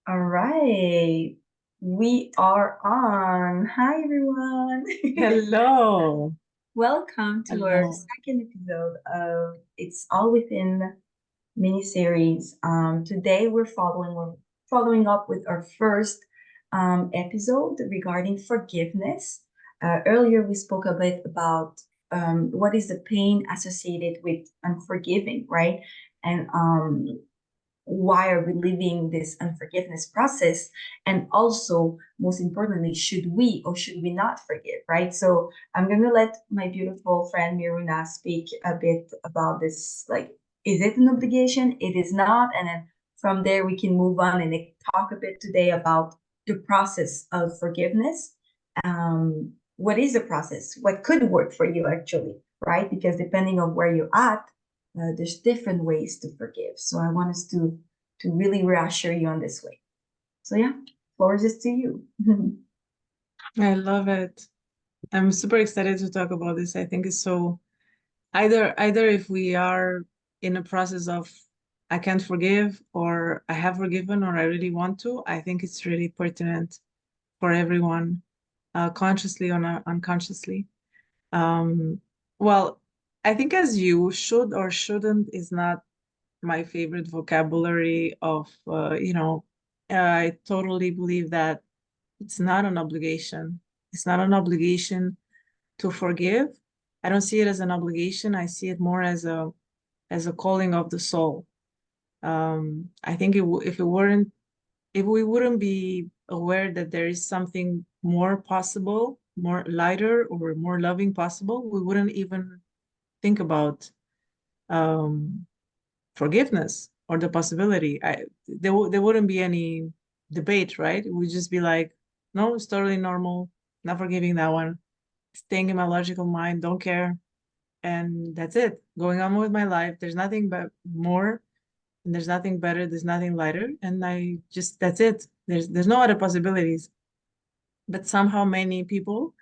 All right. We are on. Hi, everyone. Hello. Welcome to our Hello. second episode of It's All Within mini-series. Today we're following up with our first episode regarding forgiveness. Earlier we spoke a bit about what is the pain associated with unforgiving, right? And why are we living this unforgiveness process, and also most importantly, should we or should we not forgive, right? So I'm going to let my beautiful friend Miruna speak a bit about this, like, is it an obligation, it is not, and then from there we can move on and talk a bit today about the process of forgiveness. What is the process, what could work for you actually, right? Because depending on where you're at, there's different ways to forgive. So I want us to really reassure you on this way. So yeah, floor is just to you. I love it. I'm super excited to talk about this. I think it's so either if we are in a process of I can't forgive or I have forgiven or I really want to, I think it's really pertinent for everyone, consciously or unconsciously. Um, well, I think as you should or shouldn't is not my favorite vocabulary of, I totally believe that it's not an obligation. It's not an obligation to forgive. I don't see it as an obligation. I see it more as a calling of the soul. I think if we wouldn't be aware that there is something more possible, more lighter or more loving possible, we wouldn't even think about um, forgiveness or the possibility. There wouldn't be any debate, right? It would just be like, no, it's totally normal. Not forgiving that one. Staying in my logical mind, don't care, and that's it. Going on with my life. There's nothing but more, and there's nothing better. There's nothing lighter, and I just that's it. There's no other possibilities. But somehow many people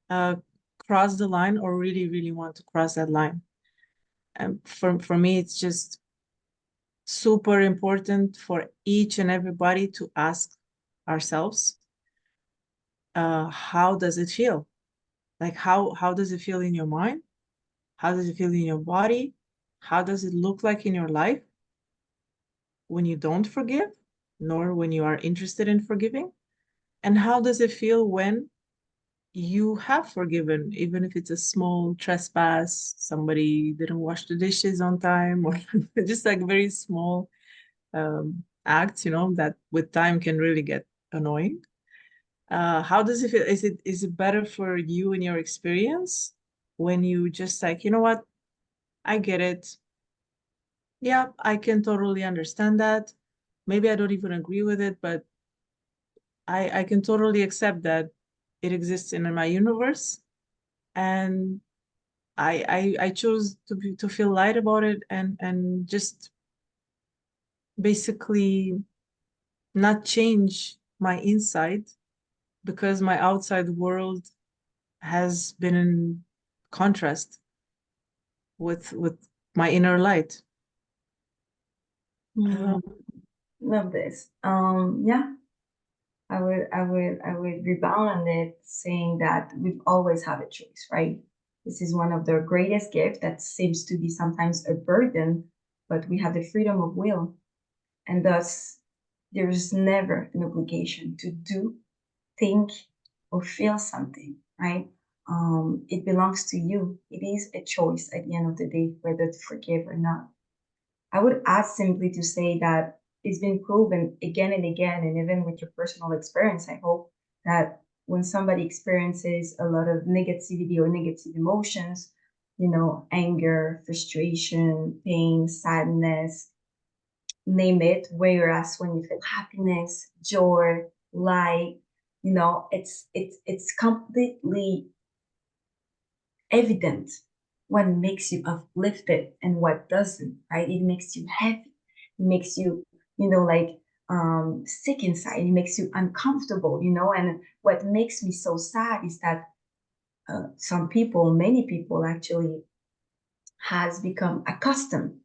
uh, cross the line or really really want to cross that line. And for me, it's just super important for each and everybody to ask ourselves, how does it feel? Like how does it feel in your mind? How does it feel in your body? How does it look like in your life when you don't forgive, nor when you are interested in forgiving? And how does it feel when you have forgiven, even if it's a small trespass, somebody didn't wash the dishes on time, or just like very small acts, that with time can really get annoying. How does it feel? Is it better for you in your experience when you just like, you know what? I get it. Yeah, I can totally understand that. Maybe I don't even agree with it, but I can totally accept that it exists in my universe, and I choose to feel light about it and just basically not change my inside because my outside world has been in contrast with my inner light. Hmm, Um, love this. Yeah, I would rebound on it saying that we've always had a choice, right? This is one of the greatest gifts that seems to be sometimes a burden, but we have the freedom of will, and thus there's never an obligation to do, think, or feel something, right? It belongs to you. It is a choice at the end of the day whether to forgive or not. I would add simply to say that it's been proven again and again, and even with your personal experience, I hope that when somebody experiences a lot of negativity or negative emotions, anger, frustration, pain, sadness, name it, whereas when you feel happiness, joy, light, it's completely evident what makes you uplifted and what doesn't, right? It makes you heavy. It makes you, like sick inside. It makes you uncomfortable, and what makes me so sad is that some people, many people actually has become accustomed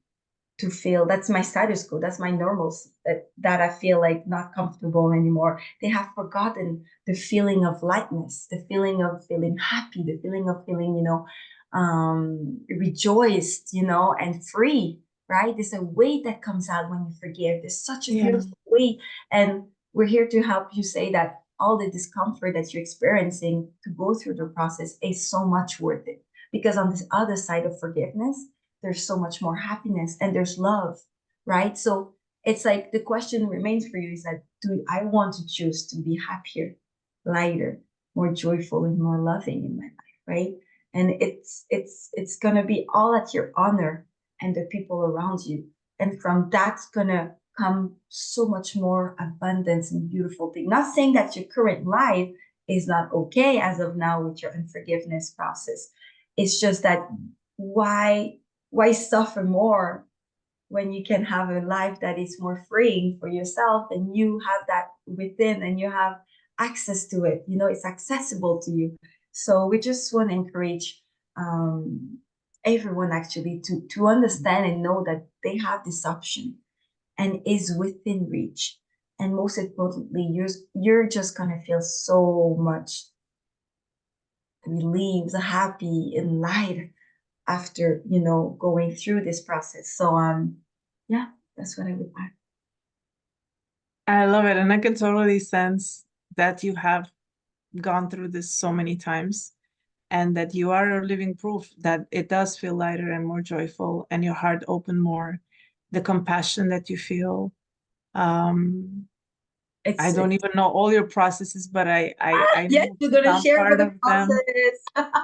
to feel that's my status quo, that's my normals that I feel like not comfortable anymore. They have forgotten the feeling of lightness, the feeling of feeling happy, the feeling of feeling, rejoiced, and free, right? There's a weight that comes out when you forgive. There's such a Yeah. beautiful weight. And we're here to help you say that all the discomfort that you're experiencing to go through the process is so much worth it. Because on this other side of forgiveness, there's so much more happiness and there's love, right? So it's like the question remains for you is that do I want to choose to be happier, lighter, more joyful, and more loving in my life, right? And it's gonna be all at your honor and the people around you. And from that's gonna come so much more abundance and beautiful thing. Not saying that your current life is not okay as of now with your unforgiveness process. It's just that why suffer more when you can have a life that is more freeing for yourself and you have that within and you have access to it, it's accessible to you. So we just want to encourage everyone actually to understand and know that they have this option and is within reach. And most importantly, you're just gonna feel so much relieved, happy, and light after going through this process. So yeah, that's what I would add. I love it. And I can totally sense that you have gone through this so many times and that you are a living proof that it does feel lighter and more joyful and your heart open more. The compassion that you feel. Um, I it's don't even know all your processes, but I yes, know you're gonna some share about part the of them. process.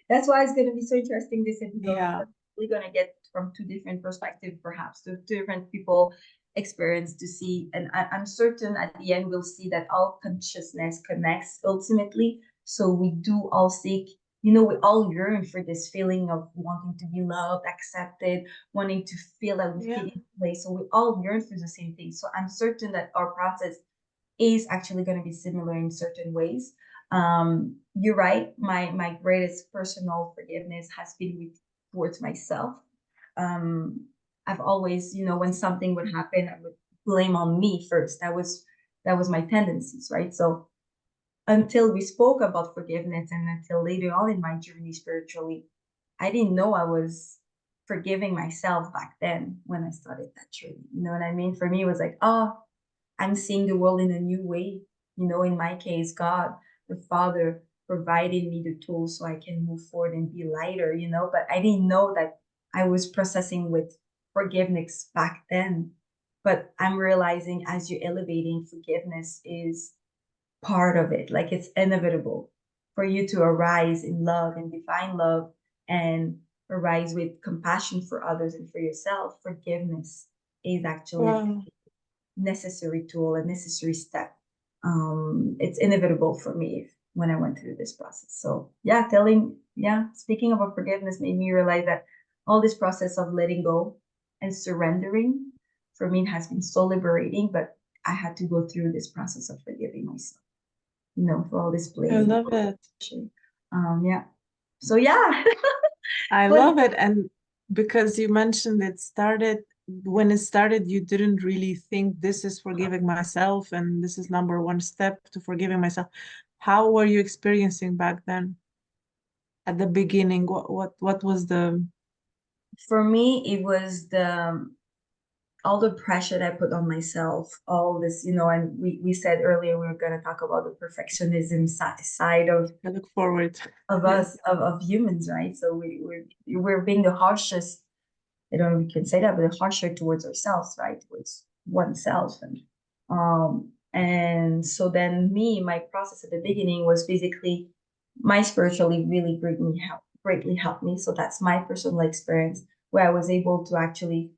That's why it's gonna be so interesting this episode, Yeah. because we're gonna get from two different perspectives, perhaps two different people experience to see. And I'm certain at the end we'll see that all consciousness connects ultimately. So we do all seek, we all yearn for this feeling of wanting to be loved, accepted, wanting to feel that we Yeah. fit in place. So we all yearn for the same thing. So I'm certain that our process is actually going to be similar in certain ways. You're right. My greatest personal forgiveness has been towards myself. Um, I've always, when something would happen, I would blame on me first. That was my tendencies, right? So until we spoke about forgiveness and until later on in my journey spiritually, I didn't know I was forgiving myself back then when I started that journey. You know what I mean? For me, it was like, oh, I'm seeing the world in a new way. In my case, God, the Father, provided me the tools so I can move forward and be lighter. But I didn't know that I was processing with forgiveness back then. But I'm realizing as you're elevating, forgiveness is part of it. Like it's inevitable for you to arise in love and divine love and arise with compassion for others and for yourself. Forgiveness is actually Wow. necessary tool, a necessary step. It's inevitable for me when I went through this process. So yeah, speaking about forgiveness made me realize that all this process of letting go and surrendering for me has been so liberating, but I had to go through this process of forgiving myself, for all this I blame. love it. Yeah. So yeah, I but love it. And because you mentioned it started, when it started, you didn't really think this is forgiving myself and this is number one step to forgiving myself. How were you experiencing back then at the beginning? What was the for me, it was all the pressure that I put on myself, all this, and we said earlier we were going to talk about the perfectionism side of I look forward? us, Yes. of humans, right? So we're being the harshest. I don't know if we can say that, but the harsher towards ourselves, right? Towards oneself, and so then my process at the beginning was basically my spiritually really greatly helped me. So that's my personal experience where I was able to actually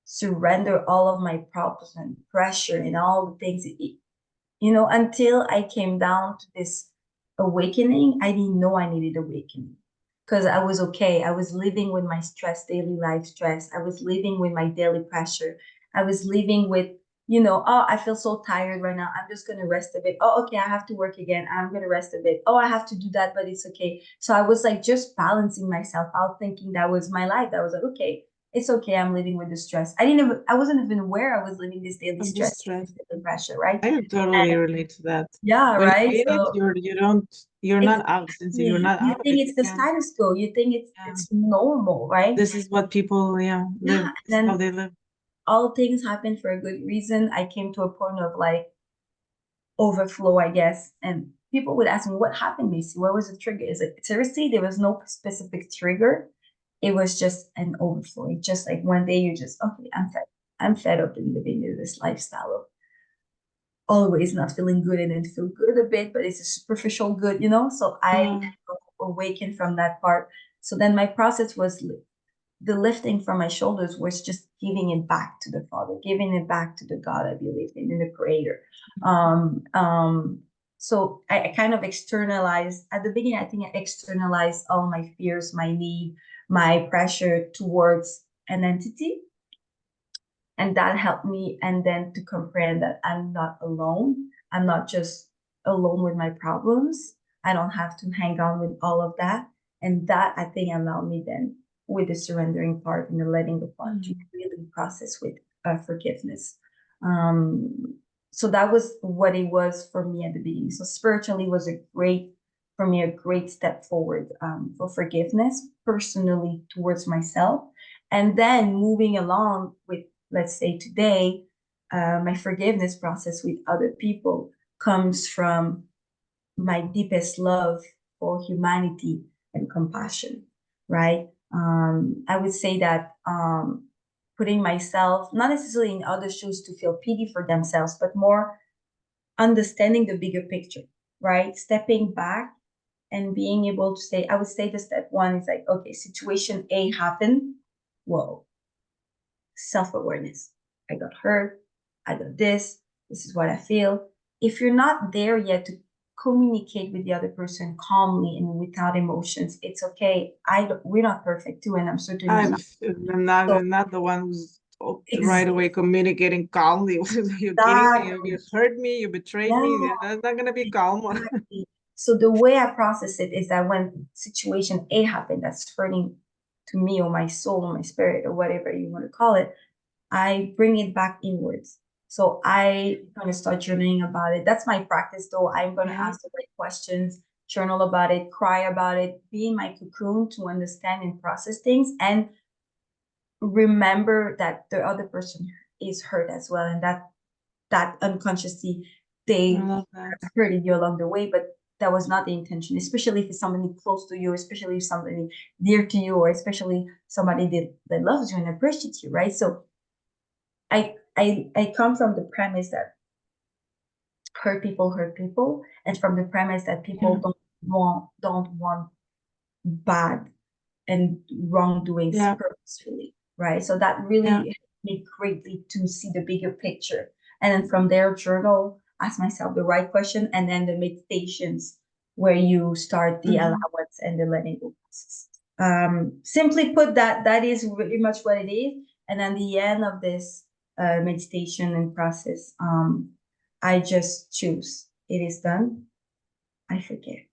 surrender all of my problems and pressure and all the things, until I came down to this awakening. I didn't know I needed awakening because I was okay. I was living with my stress, daily life stress. I was living with my daily pressure. I was living with, oh, I feel so tired right now. I'm just going to rest a bit. Oh, okay, I have to work again. I'm going to rest a bit. Oh, I have to do that, but it's okay. So I was like just balancing myself out, thinking that was my life. That was like, okay, it's okay. I'm living with the stress. I wasn't even aware I was living this daily Of the stress, stress. the pressure, right? I can totally relate to that. Yeah, When right. you're in it, So you're not out. Since you're exactly, not you out of think it, it's you the can't. status quo. You think Yeah. it's normal, right? This is what people, Yeah. live. And This is how then they live. all things happen for a good reason. I came to a point of like overflow, I guess. And people would ask me, what happened, Macy? What was the trigger? Is it seriously? There was no specific trigger. It was just an overflow. It's just like one day you just, okay, I'm fed up in living in this lifestyle of always not feeling good and then feel good a bit, but it's a superficial good, you know? So I Mm, awakened from that part. So then my process was the lifting from my shoulders was just giving it back to the Father, giving it back to the God I believe in the Creator. Um, um, so I kind of externalized at the beginning. I think I externalized all my fears, my need, my pressure towards an entity, and that helped me. And then to comprehend that I'm not alone. I'm not just alone with my problems. I don't have to hang on with all of that. And that I think allowed me then with the surrendering part and the letting go part to mm, really process with forgiveness. Um, so that was what it was for me at the beginning. So spiritually was for me, a great step forward for forgiveness personally towards myself. And then moving along with, let's say today, my forgiveness process with other people comes from my deepest love for humanity and compassion, right? I would say that putting myself, not necessarily in other shoes to feel pity for themselves, but more understanding the bigger picture, right? Stepping back and being able to say, I would say the step one is like, okay, situation A happened. Whoa, self-awareness. I got hurt. I got this. This is what I feel. If you're not there yet to communicate with the other person calmly and without emotions, it's okay. We're not perfect too, and I'm certainly I'm, not. So I'm not the one who's right exactly, away communicating calmly. You're kidding me. You hurt me. You betrayed yeah, me. That's not gonna be calm. exactly. So the way I process it is that when situation A happened that's hurting to me or my soul or my spirit or whatever you want to call it, I bring it back inwards. So I'm gonna start journaling about it. That's my practice though. I'm gonna Yeah. ask the right questions, journal about it, cry about it, be in my cocoon to understand and process things and remember that the other person is hurt as well. And that unconsciously I they love that. hurted you along the way, but that was not the intention, especially if it's somebody close to you, especially if somebody dear to you, or especially somebody that loves you and appreciates you, right? So I come from the premise that hurt people, and from the premise that people Yeah. don't want bad and wrongdoings Yeah. purposefully, right? So that Yeah. really helped me greatly to see the bigger picture. And then from there, journal, ask myself the right question, and then the meditations where you start the Mhm. allowance and the letting go process. Simply put, that is really much what it is. And then the end of this meditation and process, I just choose. It is done. I forgive.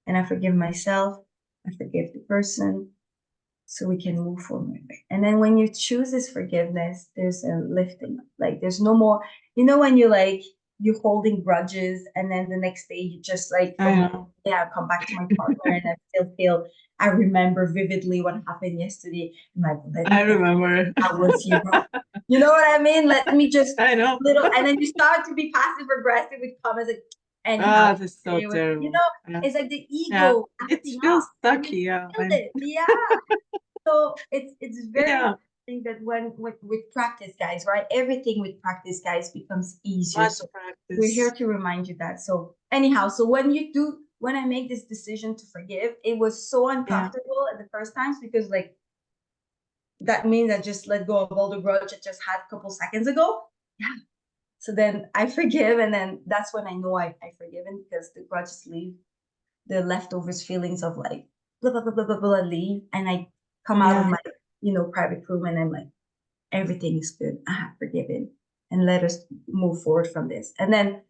And I forgive myself. I forgive the person so we can move forward. And then when you choose this forgiveness, there's a lifting. Like there's no more, when you like you're holding grudges and then the next day you just like I from know. yeah, I come back to my partner and I still feel I remember vividly what happened yesterday. I'm like, let I me remember. I was here. You know what I mean? Let me just I know. little and then you start to be passive aggressive with comments like anyhow. Ah, this is so It was, terrible. Yeah. it's like the Yeah. ego It acting feels up and you sucky. Yeah. feel it. Yeah. So it's very Yeah. interesting that when with practice, guys, right? Everything with practice, guys, becomes easier. Much So we're here practice. to remind you that. So anyhow, so when I make this decision to forgive, it was so Yeah. uncomfortable at the first times because like that means I just let go of all the grudge I just had a couple seconds ago. Yeah. So then I forgive, and then that's when I know I forgiven because the grudges leave, the leftovers feelings of like blah blah blah blah blah, blah leave, and I come out of Yeah. my private room and I'm like everything is good. I have forgiven, and let us move forward from this. And then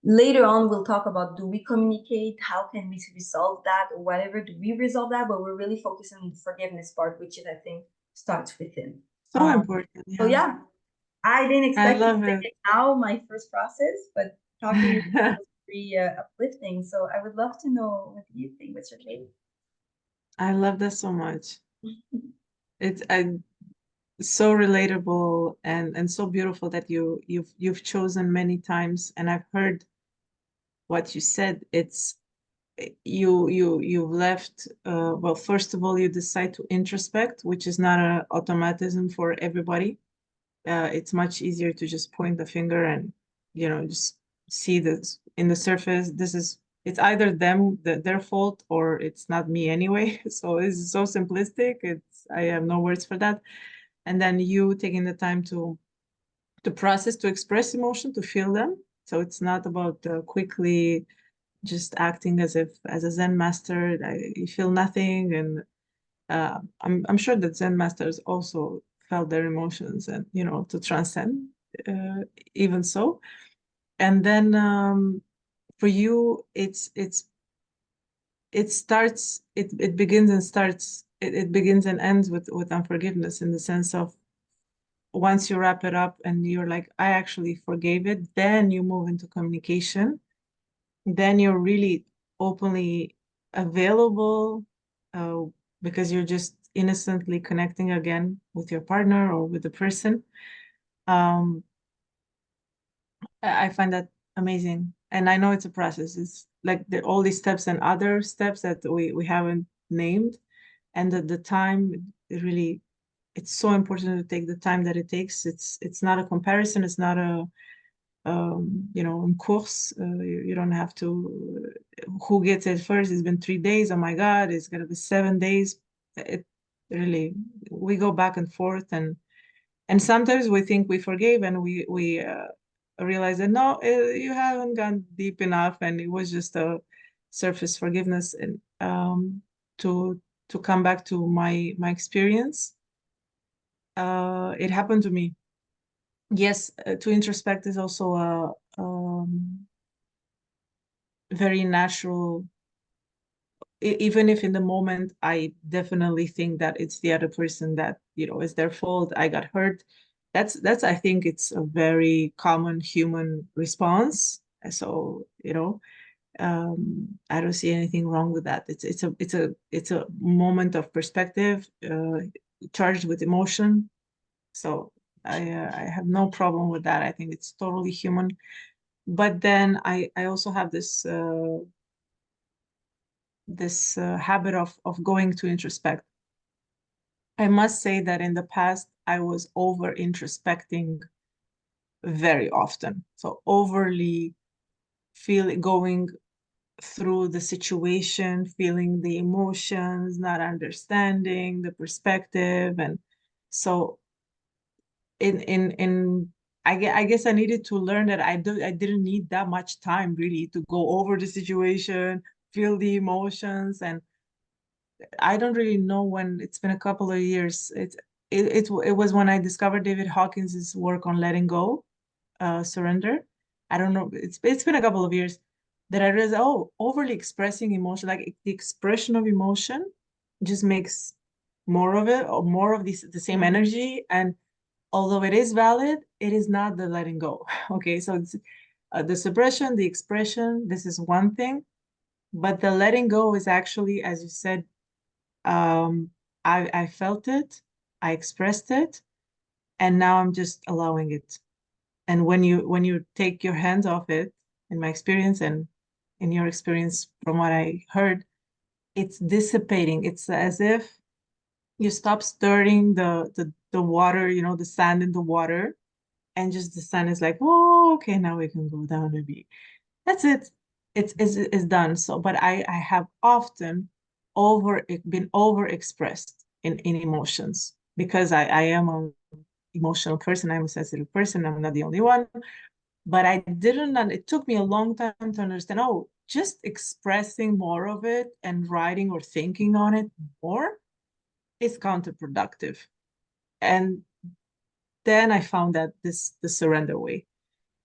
later on we'll talk about do we communicate, how can we resolve that or whatever, do we resolve that, but we're really focusing on the forgiveness part, which is I think starts within. So important. So Yeah. yeah, I didn't I expect to love say it. it now, my first process, but talking with you was very uplifting. So I would love to know what you think. What's your favorite? I love that so much. It's so relatable and so beautiful that you've chosen many times, and I've heard what you said. It's you've left, well, first of all, you decide to introspect, which is not an automatism for everybody. It's much easier to just point the finger and just see this in the surface. It's either their fault, or it's not me anyway. So it's so simplistic. I have no words for that. And then you taking the time to process, to express emotion, to feel them. So it's not about quickly just acting as if as a Zen master. You feel nothing, and I'm sure that Zen masters also felt their emotions, and to transcend, uh, even so. And then for you, it begins and starts. It begins and ends with unforgiveness, in the sense of, once you wrap it up and you're like, I actually forgave it, then you move into communication. Then you're really openly available, uh, because you're just innocently connecting again with your partner or with the person. Um, I find that amazing. And I know it's a process. It's like all these steps and other steps that we haven't named. And the time, it's so important to take the time that it takes. It's not a comparison. It's not a in course, you don't have to, who gets it first. It's been 3 days. Oh my God, it's gonna be 7 days. It really, we go back and forth, and sometimes we think we forgave, and we realize that no, you haven't gone deep enough, and it was just a surface forgiveness. And to come back to my experience, it happened to me. Yes, to introspect is also a very natural, even if in the moment I definitely think that it's the other person, that is their fault, I got hurt. That's I think it's a very common human response. So I don't see anything wrong with that. It's a moment of perspective, charged with emotion. So I have no problem with that. I think it's totally human. But then I also have this habit of going to introspect. I must say that in the past I was over introspecting very often. So overly going through the situation, feeling the emotions, not understanding the perspective. And so in I guess I needed to learn that I didn't need that much time really to go over the situation, feel the emotions. And I don't really know when. It's been a couple of years. It was when I discovered David Hawkins's work on letting go, surrender. I don't know. It's been a couple of years that I realized, oh, overly expressing emotion, like the expression of emotion, just makes more of it, or more of the same energy. And although it is valid, it is not the letting go. Okay, so it's the suppression, the expression. This is one thing, but the letting go is actually, as you said, um, I felt it, I expressed it, and now I'm just allowing it. And when you take your hands off it, in my experience and in your experience, from what I heard, it's dissipating. It's as if you stop stirring the water, the sand in the water, and just the sand is like, oh, okay, now we can go down a bit. That's it. It's done. So, but I have often been overexpressed in emotions, because I am an emotional person. I'm a sensitive person. I'm not the only one. But I didn't, and it took me a long time to understand, oh, just expressing more of it and writing or thinking on it more is counterproductive. And then I found that the surrender way.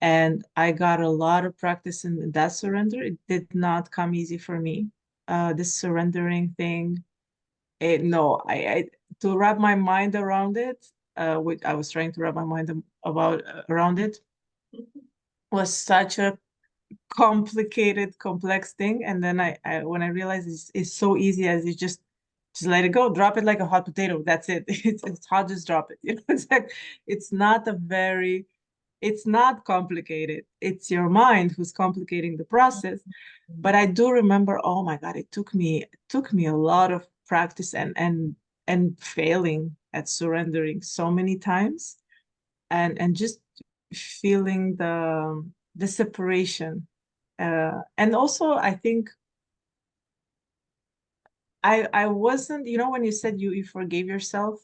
And I got a lot of practice in that surrender. It did not come easy for me. This surrendering thing. No, I to wrap my mind around it, which I was trying to wrap my mind about around it, was such a complicated, complex thing. And then I when I realized it's so easy as you just let it go, drop it like a hot potato. That's it. It's hot, just drop it. You know, it's like it's not a very, it's not complicated. It's your mind who's complicating the process. But I do remember, oh my God, it took me a lot of practice and failing at surrendering so many times and just feeling the separation. And also I think I wasn't, you know, when you said you forgave yourself,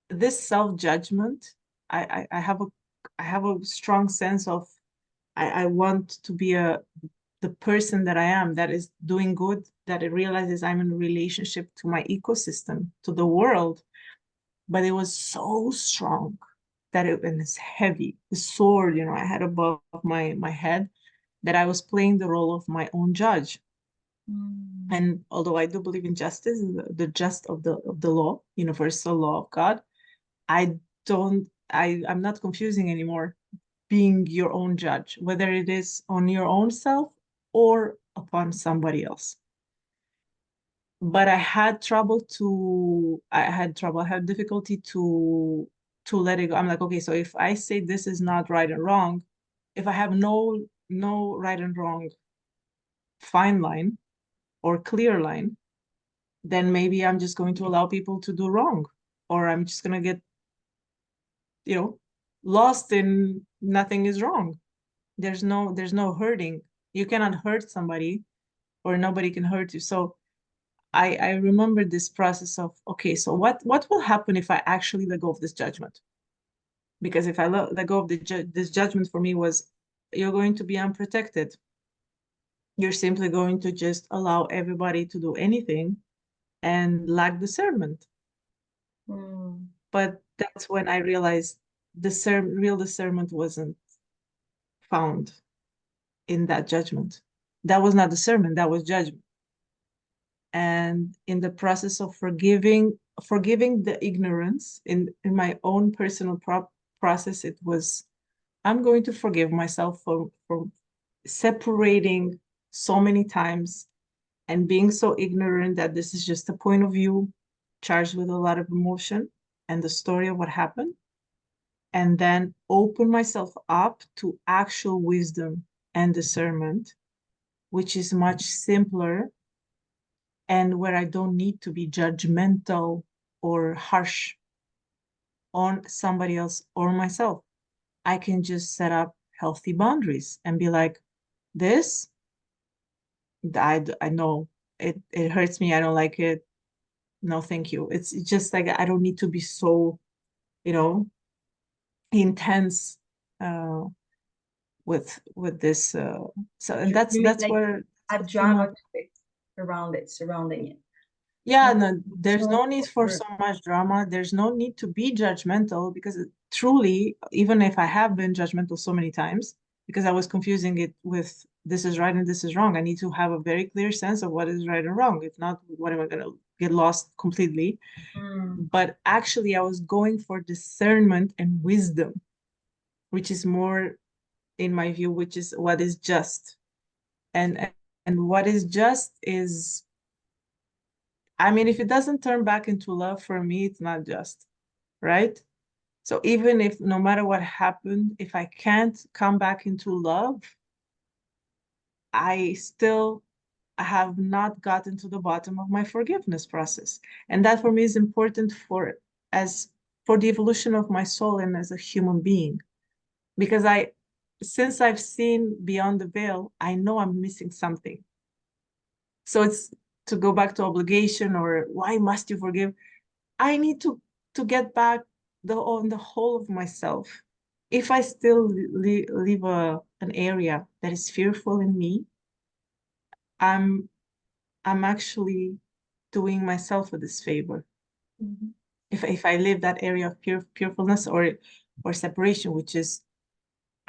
this self-judgment, I have a strong sense of I want to be the person that I am, that is doing good, that it realizes I'm in a relationship to my ecosystem, to the world. But it was so strong that and it's heavy. The sword, you know, I had above my head, that I was playing the role of my own judge. Mm. And although I do believe in justice, the just of the law, universal law of God, I'm not confusing anymore being your own judge, whether it is on your own self or upon somebody else. But I had difficulty to let it go. I'm like, okay, so if I say this is not right and wrong, if I have no right and wrong fine line or clear line, then maybe I'm just going to allow people to do wrong, or I'm just gonna get, you know, lost in nothing is wrong. There's no hurting. You cannot hurt somebody, or nobody can hurt you. So I remember this process of, okay, so what will happen if I actually let go of this judgment? Because if I let go of this judgment, for me was, you're going to be unprotected. You're simply going to just allow everybody to do anything and lack discernment. Mm. But that's when I realized real discernment wasn't found in that judgment. That was not discernment, that was judgment. And in the process of forgiving the ignorance in my own personal process, it was, I'm going to forgive myself for separating so many times and being so ignorant that this is just a point of view charged with a lot of emotion and the story of what happened, and then open myself up to actual wisdom and discernment, which is much simpler, and where I don't need to be judgmental or harsh on somebody else or myself. I can just set up healthy boundaries and be like, this, I know it hurts me. I don't like it. No, thank you. It's just like I don't need to be so, you know, intense uh, with this. So and You mean that's like where a that's came drama up. to it around it, surrounding it. Yeah, No, no, there's no, no need for so much drama. There's no need to be judgmental, because truly, even if I have been judgmental so many times, because I was confusing it with this is right and this is wrong, I need to have a very clear sense of what is right and wrong. If not, what am I going to get lost completely? Mm. But actually, I was going for discernment and wisdom, which is more, in my view, which is what is just. And what is just is, I mean, if it doesn't turn back into love, for me, it's not just, right? So even if no matter what happened, if I can't come back into love, I still have not gotten to the bottom of my forgiveness process. And that for me is important as for the evolution of my soul and as a human being. Because since I've seen beyond the veil, I know I'm missing something. So it's to go back to obligation or why must you forgive? I need to get back on the whole of myself. If I still leave an area that is fearful in me, I'm I'm actually doing myself a disfavor. Mhm. If I leave that area of fearfulness or separation, which is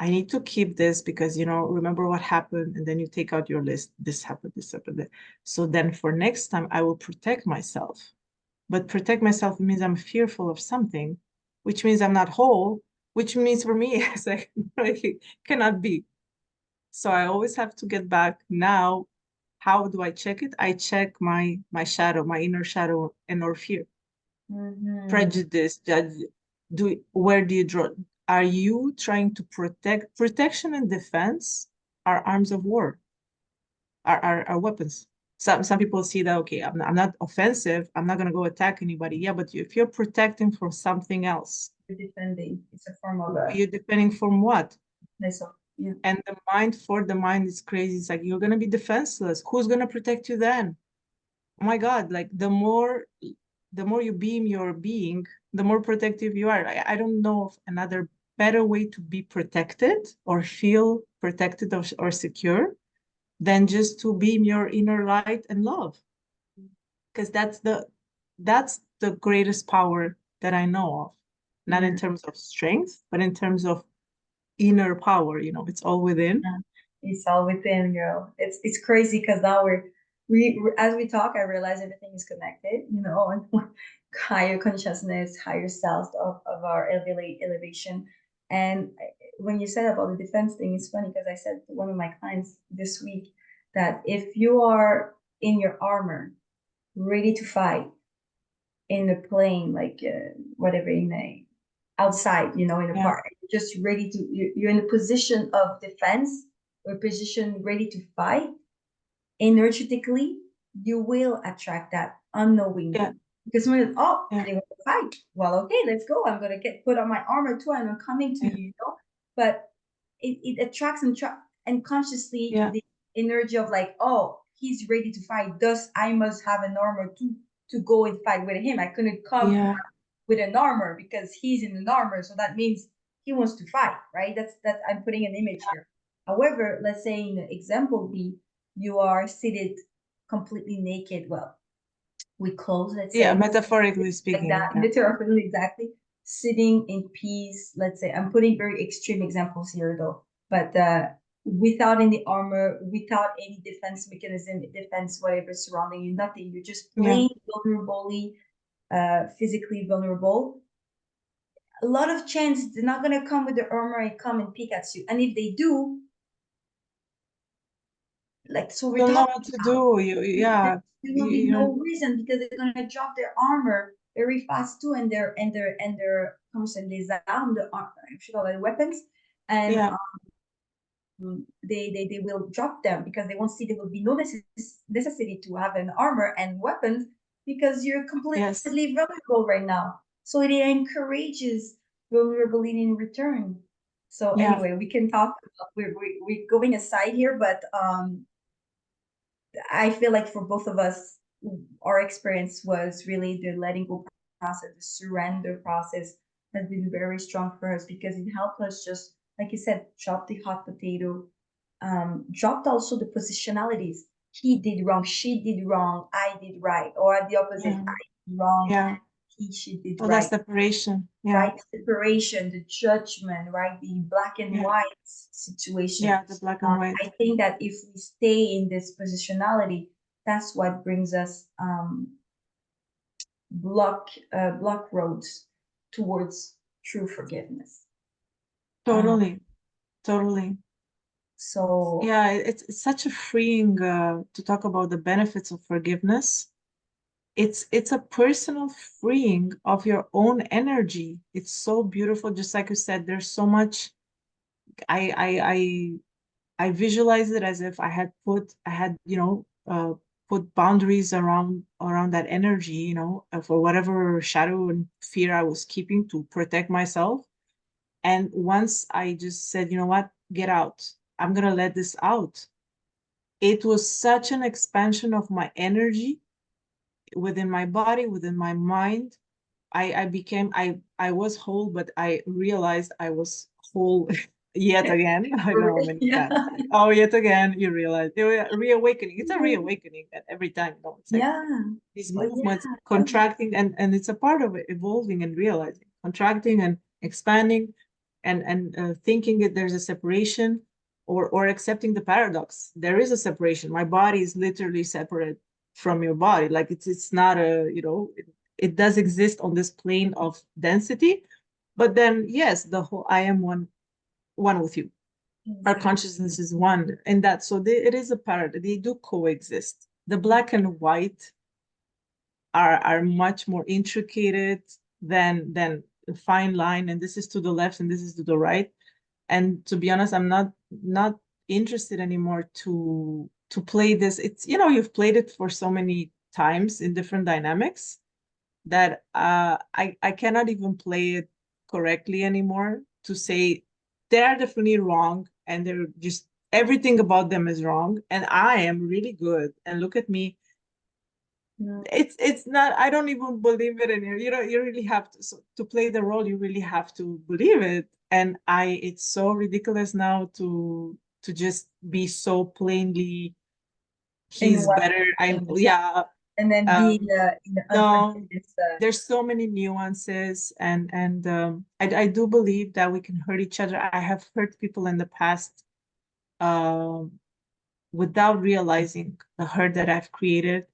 I need to keep this because, remember what happened, and then you take out your list. This happened, this happened. So then for next time, I will protect myself. But protect myself means I'm fearful of something, which means I'm not whole, which means for me, it's like, it cannot be. So I always have to get back now. How do I check it? I check my shadow, my inner shadow and or fear, Mm-hmm. prejudice, judge. Where do you draw? Are you trying to protect? Protection and defense are arms of war, are weapons. Some people see that, okay, I'm not offensive, I'm not gonna go attack anybody. Yeah, but if you're protecting from something else, You're defending. It's a form of a you're defending from what? myself. Yeah. And for the mind is crazy. It's like you're gonna be defenseless. Who's gonna protect you then? Oh my God, like the more you beam your being, the more protective you are. I don't know of another better way to be protected or feel protected or secure than just to beam your inner light and love. Because that's the greatest power that I know of. Not in Yeah. terms of strength, but in terms of inner power, it's all within. Yeah. It's all within, girl. It's crazy because now as we talk, I realize everything is connected, and higher consciousness, higher self of our elevation. And when you said about the defense thing, it's funny because I said to one of my clients this week that if you are in your armor, ready to fight in the plane, like whatever, in a outside, in a Yeah, park, just ready to, you're in a position of defense or position ready to fight energetically, you will attract that yeah, unknowingly. Because when, oh, yeah, they want to fight, well, okay, let's go. I'm gonna get put on my armor too, and I'm coming to yeah, you. But it attracts and consciously yeah, the energy of like, oh, he's ready to fight. Thus, I must have an armor to go and fight with him. I couldn't come yeah. with an armor because he's in an armor, so that means he wants to fight, right? That's I'm putting an image here. However, let's say in example B, you are seated completely naked, well, with clothes, let's Yeah, say, metaphorically like that, speaking. Yeah, literally, exactly, sitting in peace. Let's say I'm putting very extreme examples here, though, but without any armor, without any defense mechanism, defense, whatever surrounding you, nothing. You're just yeah. plain vulnerably, physically vulnerable. A lot of chance they're not gonna come with the armor and come and pick at you. And if they do, like, so we're You'll know talking what to about, do. Yeah, there will be you're, no reason because they're gonna drop their armor very fast too, and their comment ça, les armes, je sais pas, weapons, and yeah, they will drop them because they won't see there will be no necessity to have an armor and weapons because you're yes, completely vulnerable right now. So it encourages vulnerability in return. So yeah, anyway, we can talk. We're going aside here, but I feel like for both of us, our experience was really the letting go process, the surrender process has been very strong for us because it helped us just, like you said, drop the hot potato, dropped also the positionalities. He did wrong, she did wrong, I did right, or the opposite, yeah, I did wrong, yeah. she did All that right. separation. Yeah, Right, separation, the judgment, right, the black and yeah, white situation. yeah. The black and white. I think that if we stay in this positionality, that's what brings us block roads towards true forgiveness. Um, Totally, totally. so Yeah, it's such a freeing to talk about the benefits of forgiveness. It's a personal freeing of your own energy. It's so beautiful. Just like you said, there's so much. I visualize it as if I had put boundaries around that energy, for whatever shadow and fear I was keeping to protect myself. And once I just said, you know what, get out. I'm gonna let this out. It was such an expansion of my energy within my body, within my mind. I was whole, but I realized I was whole yet again. I don't know how many yeah, times. Oh, yet again, you realize reawakening. It's a reawakening at every time. It's like yeah, these oh movements yeah, contracting, and it's a part of it, evolving and realizing, contracting and expanding. and thinking that there's a separation, or accepting the paradox. There is a separation. My body is literally separate from your body. Like it's not a, it does exist on this plane of density, but then yes, the whole I am one with you. Our Exactly. consciousness is one, and that so it is a paradox. They do coexist. The black and white are much more intricate than a fine line, and this is to the left and this is to the right. And to be honest, I'm not interested anymore to play this. It's, you've played it for so many times in different dynamics that I cannot even play it correctly anymore to say they are definitely wrong and they're just everything about them is wrong and I am really good and look at me. No. It's not, I don't even believe it, and you really have to, so, to play the role you really have to believe it. And it's so ridiculous now to just be so plainly In he's one better, I'm, thing, yeah. and then be um in the no, unforgiveness. there's so many nuances, and I do believe that we can hurt each other. I have hurt people in the past, um without realizing the hurt that I've created.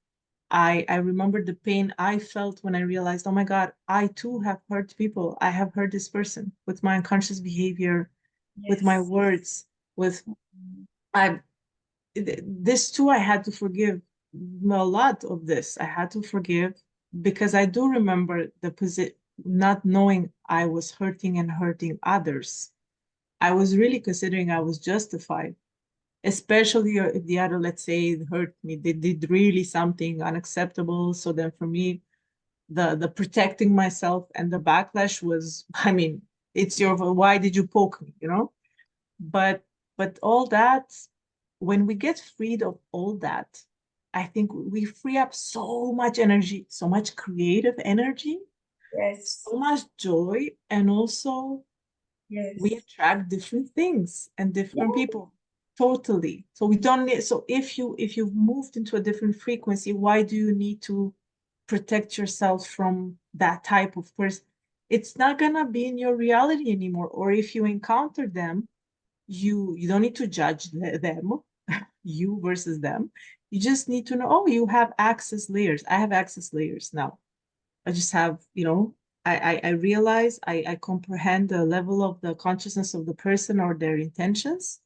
I remember the pain I felt when I realized, oh my God, I too have hurt people. I have hurt this person with my unconscious behavior, with my Yes. words, with I this too I had to forgive a lot of this. I had to forgive because I do remember the position, not knowing I was hurting and hurting others. I was really considering I was justified, especially if the other, let's say, hurt me. They did really something unacceptable. So then for me, the protecting myself and the backlash was, I mean, it's your, why did you poke me, but all that, when we get freed of all that, I think we free up so much energy, so much creative energy, Yes. so much joy, and also we Yes. attract different things and Yeah. different people. Totally. So we don't need, so if you've moved into a different frequency, why do you need to protect yourself from that type of person? It's not gonna be in your reality anymore. Or if you encounter them, you don't need to judge them, you versus them. You just need to know, oh, you have access layers. I have access layers now. I just have, I realize, I comprehend the level of the consciousness of the person or their intentions.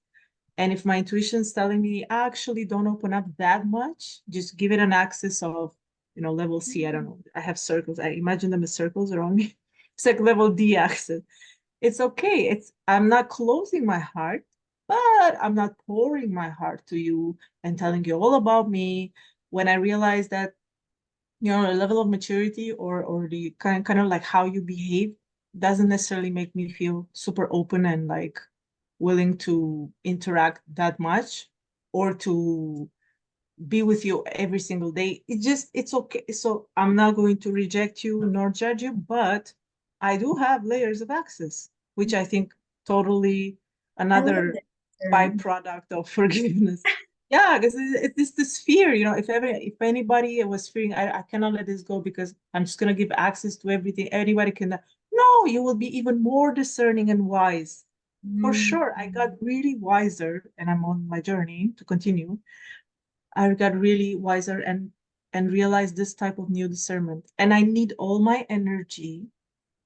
And if my intuition is telling me, actually, don't open up that much, just give it an access of, level C. I don't know. I have circles. I imagine them as circles around me. It's like level D access. It's okay. I'm not closing my heart, but I'm not pouring my heart to you and telling you all about me. When I realize that, a level of maturity or the kind of like how you behave doesn't necessarily make me feel super open and like willing to interact that much or to be with you every single day. It's okay. So I'm not going to reject you nor judge you, but I do have layers of access, which I think totally I love another that term. byproduct of forgiveness. Yeah, because it's this fear, if anybody was fearing, I cannot let this go because I'm just gonna give access to everything. Anybody can. No, you will be even more discerning and wise. For Mm. sure, I got really wiser, and I'm on my journey to continue. I got really wiser and realized this type of new discernment. And I need all my energy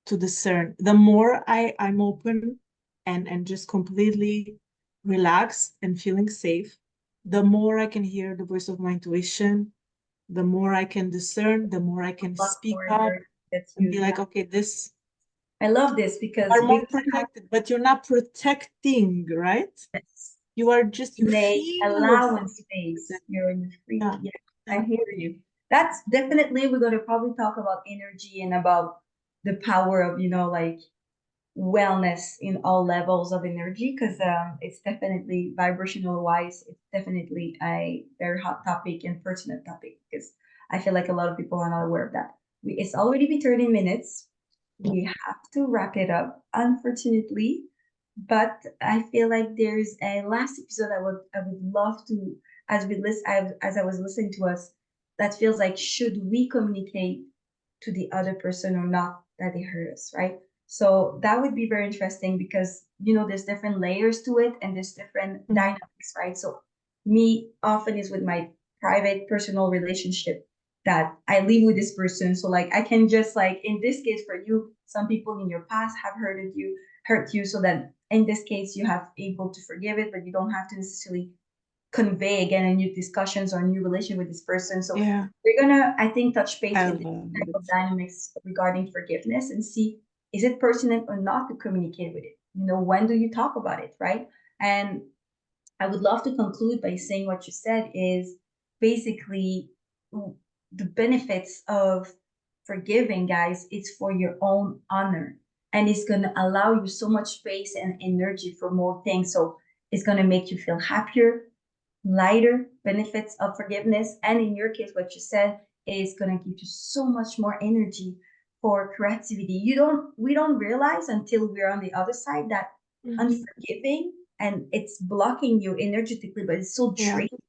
to discern. The more I'm open and just completely relaxed and feeling safe, the more I can hear the voice of my intuition, the more I can discern, the more I can A lot speak more up energy that and be you like, have. okay, this I love this you because are we more protected, but you're not protecting, right? have You are just, you in a feel allowance free to space. protect. You're in the free. Yeah. Yeah, I Yeah. hear you. That's definitely we're gonna probably talk about energy and about the power of like wellness in all levels of energy because it's definitely vibrational wise. It's definitely a very hot topic and pertinent topic because I feel like a lot of people are not aware of that. It's already been 30 minutes. Yeah. We have to wrap it up, unfortunately. But I feel like there's a last episode I would love to as I was listening to us, that feels like should we communicate to the other person or not that they hurt us, right? So that would be very interesting because, there's different layers to it and there's different Mhm. dynamics, right? So me often is with my private personal relationship that I live with this person. So like I can just like in this case for you, some people in your past have hurt you. So that in this case you have able to forgive it, but you don't have to necessarily convey again in new discussions or new relation with this person. So Yeah, we're gonna, I think, touch base I with this love type of it. dynamics regarding forgiveness and see is it pertinent or not to communicate with it. When do you talk about it, right? And I would love to conclude by saying what you said is basically the benefits of forgiving, guys. It's for your own honor and it's going to allow you so much space and energy for more things. So it's going to make you feel happier, lighter, benefits of forgiveness. And in your case, what you said is going to give you so much more energy for creativity. We don't realize until we're on the other side that Mhm. unforgiving and it's blocking you energetically, but it's so Yeah, draining.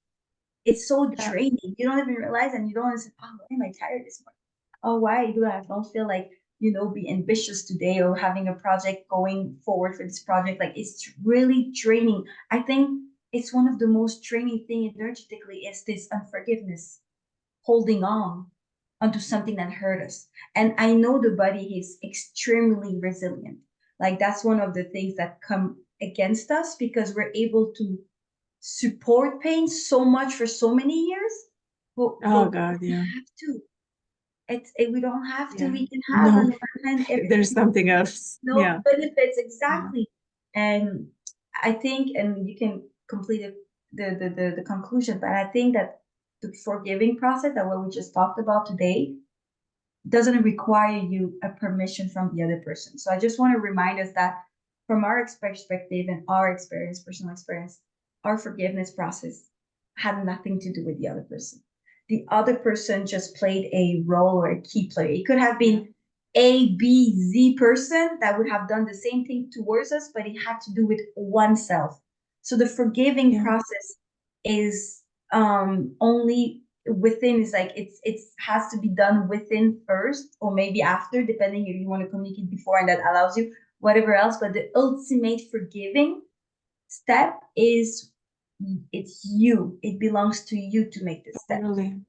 It's so yeah, draining. You don't even realize and you don't understand, oh, why am I tired this morning? Oh, why do I don't feel like, be ambitious today or having a project going forward for this project? Like it's really draining. I think it's one of the most draining thing energetically is this unforgiveness, holding on onto something that hurt us. And I know the body is extremely resilient. Like that's one of the things that come against us because we're able to support pain so much for so many years, but oh we God, don't yeah, have to. We don't have to. yeah, We can have on no, one hand there's everything, something else. no Yeah, benefits yeah, exactly. And I think, and you can complete it, the conclusion, but I think that the forgiving process that what we just talked about today doesn't require you a permission from the other person. So I just want to remind us that from our perspective and our experience, personal experience, our forgiveness process had nothing to do with the other person. The other person just played a role or a key player. It could have yeah, been A, B, Z person that would have done the same thing towards us, but it had to do with oneself. So the forgiving yeah, process is only within is like it's has to be done within first or maybe after depending if you want to communicate before and that allows you whatever else, but the ultimate forgiving step is it's you, it belongs to you to make this step, totally,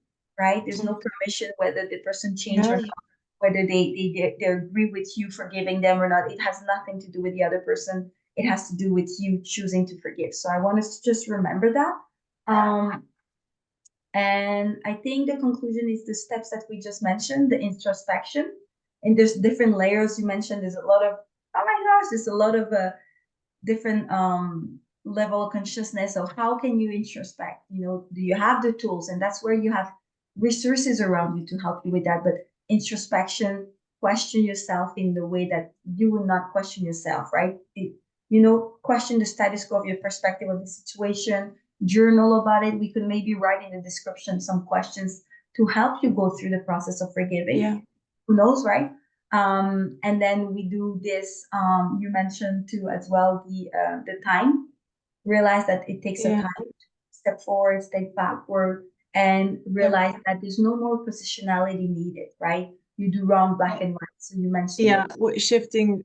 right? There's no totally. permission whether the person changed or Yeah, not, whether they agree with you forgiving them or not. It has nothing to do with the other person, it has to do with you choosing to forgive. So I want us to just remember that. And I think the conclusion is the steps that we just mentioned, the introspection. And there's different layers you mentioned. There's a lot of, oh my gosh, there's a lot of different level of consciousness. So how can you introspect? Do you have the tools? And that's where you have resources around you to help you with that. But introspection, question yourself in the way that you will not question yourself, right? Question the status quo of your perspective of the situation, journal about it. We could maybe write in the description some questions to help you go through the process of forgiving. yeah, Who knows, right? And then we do this. You mentioned too as well the time. Realize that it takes a yeah. time to step forward, step backward, and Yeah. realize that there's no more positionality needed, right? You do wrong, black and white. So you mentioned Yeah, it. shifting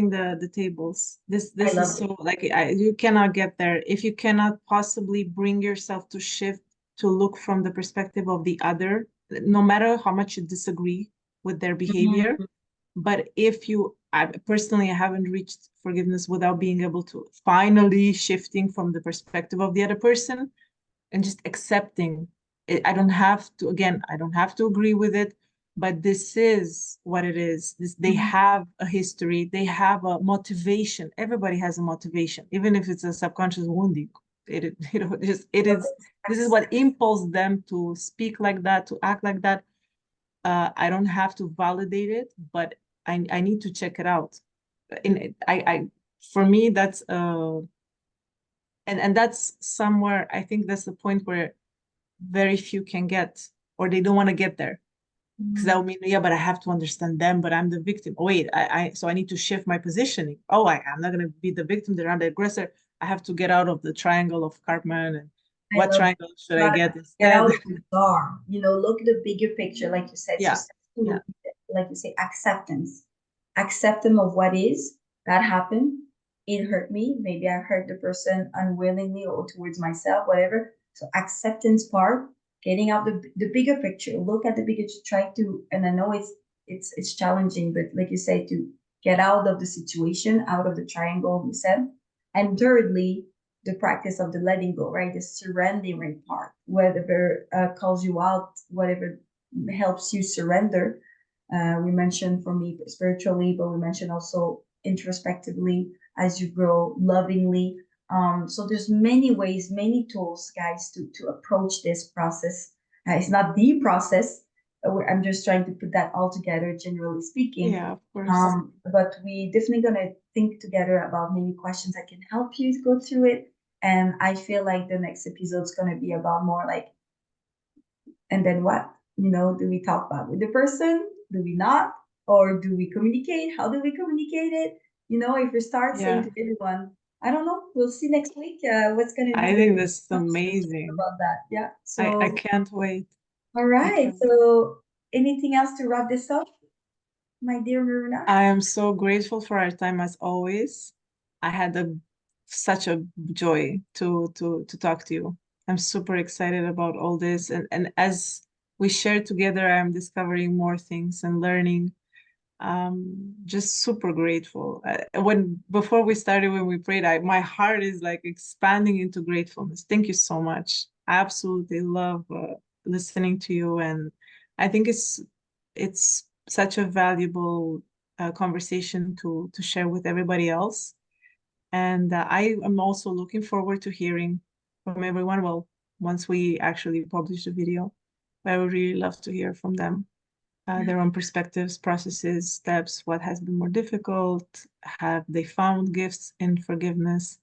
the tables. This I this is love it. so like you cannot get there if you cannot possibly bring yourself to shift to look from the perspective of the other, no matter how much you disagree with their behavior. Mhm. But if you, I personally I haven't reached forgiveness without being able to finally shifting from the perspective of the other person and just accepting it. I don't have to, again, I don't have to agree with it, but this is what it is. They Mhm. have a history, they have a motivation. Everybody has a motivation, even if it's a subconscious wounding. Just it Love is. it. This is what impulses them to speak like that, to act like that. I don't have to validate it, but I need to check it out. I for me that's and that's somewhere I think that's the point where very few can get, or they don't want to get there. Because that Mhm. would mean, yeah, but I have to understand them, but I'm the victim. Oh, wait, so I need to shift my positioning. Oh, I'm not going to be the victim, they're not the aggressor. I have to get out of the triangle of Cartman and I what love triangle should I gotta get get instead? out of the bar. Look at the bigger picture, like you said, Yeah, yeah, like you say, acceptance. accepting of what is, that happened. It hurt me. Maybe I hurt the person unwillingly or towards myself, whatever. So acceptance part, getting out the bigger picture, look at the bigger, try to, and I know it's challenging, but like you say, to get out of the situation, out of the triangle you said. And thirdly, the practice of the letting go, right? The surrendering part, whatever calls you out, whatever helps you surrender. We mentioned for me spiritually, but we mentioned also introspectively as you grow, lovingly. So there's many ways, many tools, guys, to approach this process. It's not the process. I'm just trying to put that all together, generally speaking. Yeah, of course. But we definitely gonna think together about maybe questions that can help you go through it. And I feel like the next episode is gonna be about more like, and then what? Do we talk about with the person? Do we not? Or do we communicate? How do we communicate it? If we start saying Yeah, to everyone, I don't know, we'll see next week what's going to be I the think this is conversation amazing. about that. Yeah. I So, can't wait. all I right. can't wait. So, anything else to wrap this up, my dear Miruna? I am so grateful for our time as always. I had such a joy to talk to you. I'm super excited about all this, and as we share together, I'm discovering more things and learning. Just super grateful. When before we started, when we prayed, my heart is like expanding into gratefulness. Thank you so much. I absolutely love listening to you, and I think it's such a valuable conversation to share with everybody else. And I am also looking forward to hearing from everyone. Well, once we actually publish the video, I would really love to hear from them, their own perspectives, processes, steps, what has been more difficult, have they found gifts in forgiveness?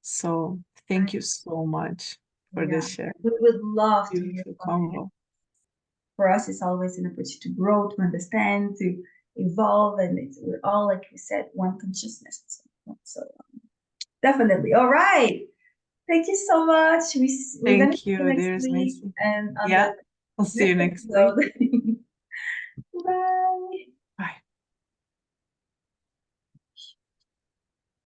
So thank you so much for Yeah. this share. We would love to hear Beautiful from you. convo. For us, it's always an opportunity to grow, to understand, to evolve, and we're all, like we said, one consciousness. So definitely. All right. Thank you so much. We're gonna Thank see you you, next dearest week Macy. and on Yeah, the I'll see you next next week. episode. Bye.